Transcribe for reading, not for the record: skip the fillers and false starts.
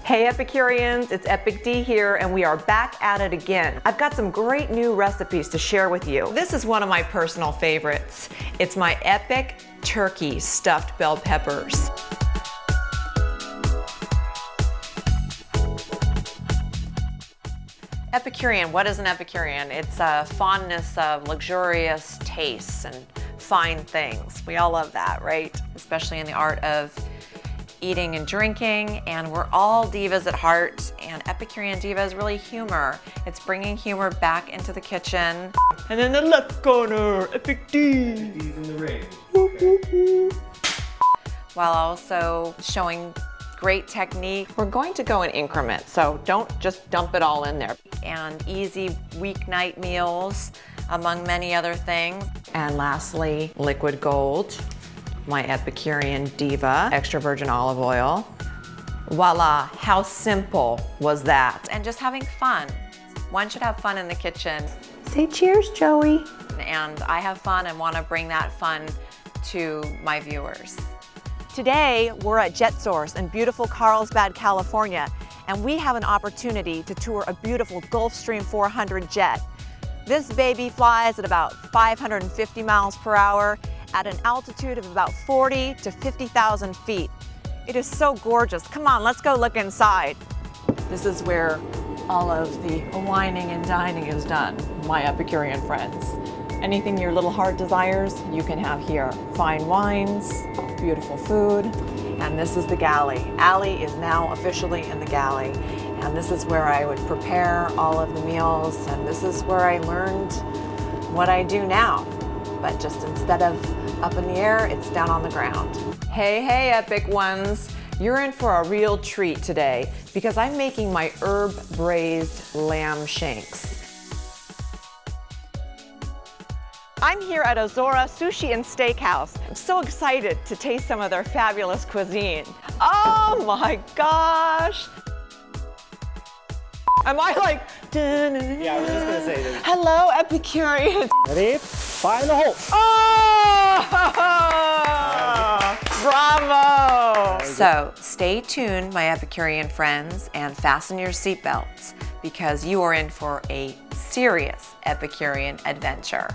Hey Epicureans, it's Epic D here and we are back at it again. I've got some great new recipes to share with you. This is one of my personal favorites. It's my epic turkey stuffed bell peppers. Epicurean, what is an Epicurean? It's a fondness of luxurious tastes and fine things. We all love that, right? Especially in the art of eating and drinking, and we're all divas at heart, and Epicurean Diva is really humor. It's bringing humor back into the kitchen. And in the left corner, Epic D. Epic D's in the ring. Okay. While also showing great technique. We're going to go in increments, so don't just dump it all in there. And easy weeknight meals, among many other things. And lastly, liquid gold. My Epicurean Diva, extra virgin olive oil. Voila, how simple was that? And just having fun. One should have fun in the kitchen. Say cheers, Joey. And I have fun and want to bring that fun to my viewers. Today, we're at JetSource in beautiful Carlsbad, California, and we have an opportunity to tour a beautiful Gulfstream 400 jet. This baby flies at about 550 miles per hour at an altitude of about 40 to 50,000 feet. It is so gorgeous. Come on, let's go look inside. This is where all of the wining and dining is done, my Epicurean friends. Anything your little heart desires, you can have here. Fine wines, beautiful food, and this is the galley. Allie is now officially in the galley, and this is where I would prepare all of the meals, and this is where I learned what I do now. But just instead of up in the air, it's down on the ground. Hey, hey, epic ones. You're in for a real treat today because I'm making my herb braised lamb shanks. I'm here at Azora Sushi and Steakhouse. I'm so excited to taste some of their fabulous cuisine. Oh my gosh! Am I like, Yeah, I was just gonna say that. Hello, Epicurean. Ready? Fire in the hole. Oh! Bravo! So stay tuned, my Epicurean friends, and fasten your seatbelts because you are in for a serious Epicurean adventure.